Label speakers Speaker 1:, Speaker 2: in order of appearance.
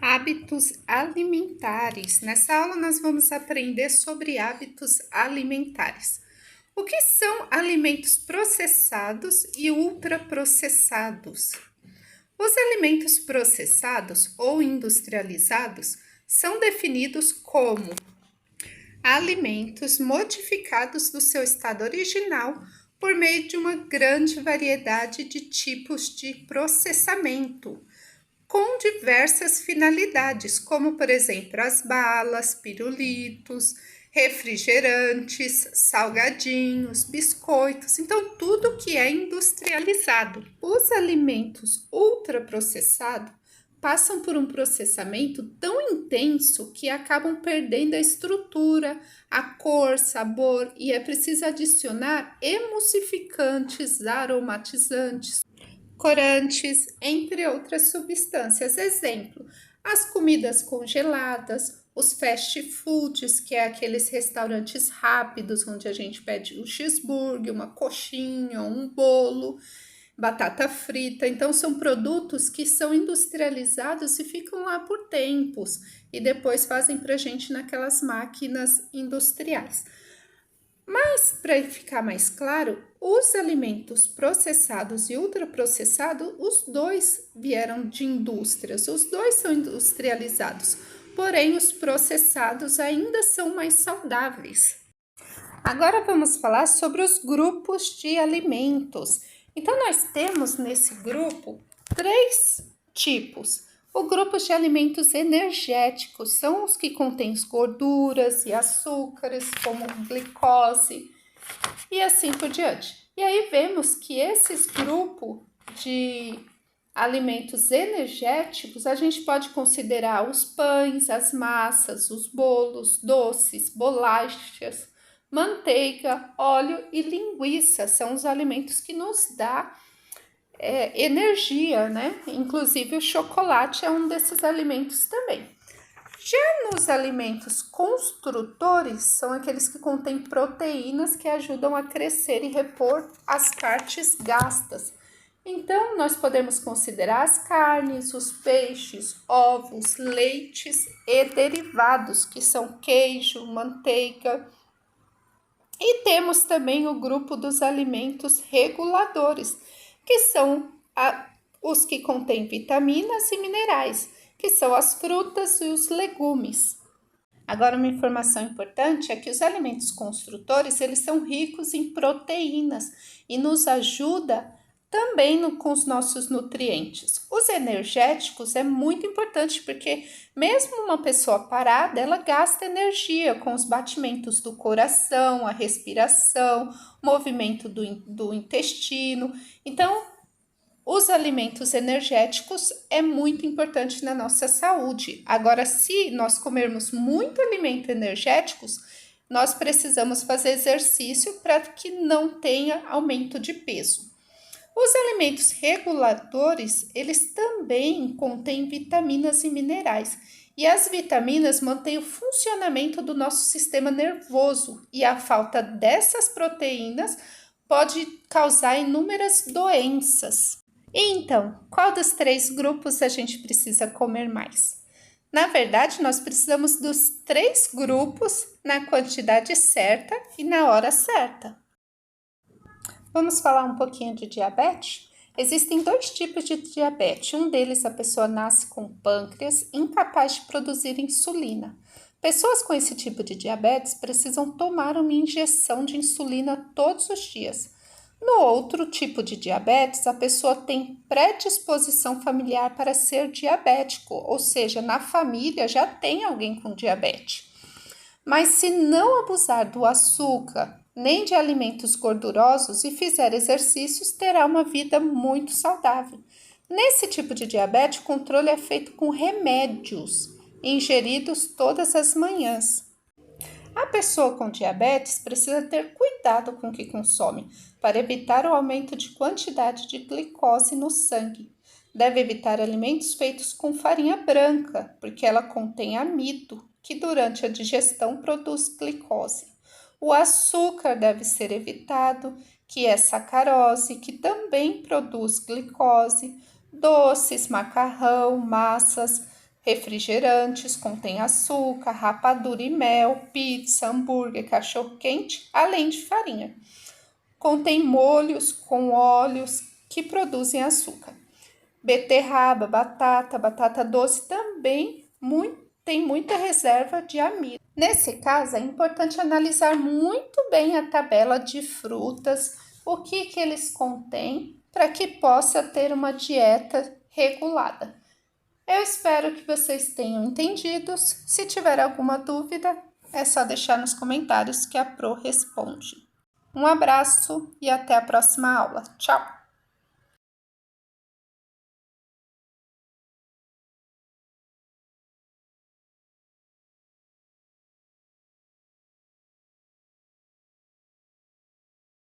Speaker 1: Hábitos alimentares. Nessa aula nós vamos aprender sobre hábitos alimentares. O que são alimentos processados e ultraprocessados? Os alimentos processados ou industrializados são definidos como alimentos modificados do seu estado original por meio de uma grande variedade de tipos de processamento, com diversas finalidades, como por exemplo as balas, pirulitos, refrigerantes, salgadinhos, biscoitos, então tudo que é industrializado. Os alimentos ultraprocessados passam por um processamento tão intenso que acabam perdendo a estrutura, a cor, sabor, e é preciso adicionar emulsificantes, aromatizantes, corantes, entre outras substâncias. Exemplo, as comidas congeladas, os fast foods, que é aqueles restaurantes rápidos onde a gente pede um cheeseburger, uma coxinha, um bolo, batata frita. Então, são produtos que são industrializados e ficam lá por tempos e depois fazem para a gente naquelas máquinas industriais. Mas, para ficar mais claro, os alimentos processados e ultraprocessados, os dois vieram de indústrias, os dois são industrializados, porém os processados ainda são mais saudáveis. Agora vamos falar sobre os grupos de alimentos. Então, nós temos nesse grupo três tipos. O grupo de alimentos energéticos são os que contêm gorduras e açúcares, como glicose e assim por diante. E aí vemos que esses grupos de alimentos energéticos, a gente pode considerar os pães, as massas, os bolos, doces, bolachas, manteiga, óleo e linguiça. São os alimentos que nos dão energia, né? Inclusive o chocolate é um desses alimentos também. Já nos alimentos construtores, são aqueles que contêm proteínas que ajudam a crescer e repor as partes gastas. Então, nós podemos considerar as carnes, os peixes, ovos, leites e derivados, que são queijo, manteiga. E temos também o grupo dos alimentos reguladores, que são os que contêm vitaminas e minerais, que são as frutas e os legumes. Agora, uma informação importante é que os alimentos construtores, eles são ricos em proteínas e nos ajuda também com os nossos nutrientes. Os energéticos é muito importante porque mesmo uma pessoa parada, ela gasta energia com os batimentos do coração, a respiração, movimento do intestino. Então, os alimentos energéticos é muito importante na nossa saúde. Agora, se nós comermos muito alimento energéticos, nós precisamos fazer exercício para que não tenha aumento de peso. Os alimentos reguladores, eles também contêm vitaminas e minerais. E as vitaminas mantêm o funcionamento do nosso sistema nervoso. E a falta dessas proteínas pode causar inúmeras doenças. E então, qual dos três grupos a gente precisa comer mais? Na verdade, nós precisamos dos três grupos na quantidade certa e na hora certa. Vamos falar um pouquinho de diabetes? Existem dois tipos de diabetes. Um deles, a pessoa nasce com pâncreas incapaz de produzir insulina. Pessoas com esse tipo de diabetes precisam tomar uma injeção de insulina todos os dias. No outro tipo de diabetes, a pessoa tem predisposição familiar para ser diabético, ou seja, na família já tem alguém com diabetes. Mas se não abusar do açúcar, nem de alimentos gordurosos e fizer exercícios, terá uma vida muito saudável. Nesse tipo de diabetes, o controle é feito com remédios, ingeridos todas as manhãs. A pessoa com diabetes precisa ter cuidado com o que consome, para evitar o aumento de quantidade de glicose no sangue. Deve evitar alimentos feitos com farinha branca, porque ela contém amido, que durante a digestão produz glicose. O açúcar deve ser evitado, que é sacarose, que também produz glicose, doces, macarrão, massas, refrigerantes, contém açúcar, rapadura e mel, pizza, hambúrguer, cachorro-quente, além de farinha. Contém molhos com óleos que produzem açúcar. Beterraba, batata doce também tem muita reserva de amido. Nesse caso, é importante analisar muito bem a tabela de frutas, o que eles contêm, para que possa ter uma dieta regulada. Eu espero que vocês tenham entendido. Se tiver alguma dúvida, é só deixar nos comentários que a Pro responde. Um abraço e até a próxima aula. Tchau!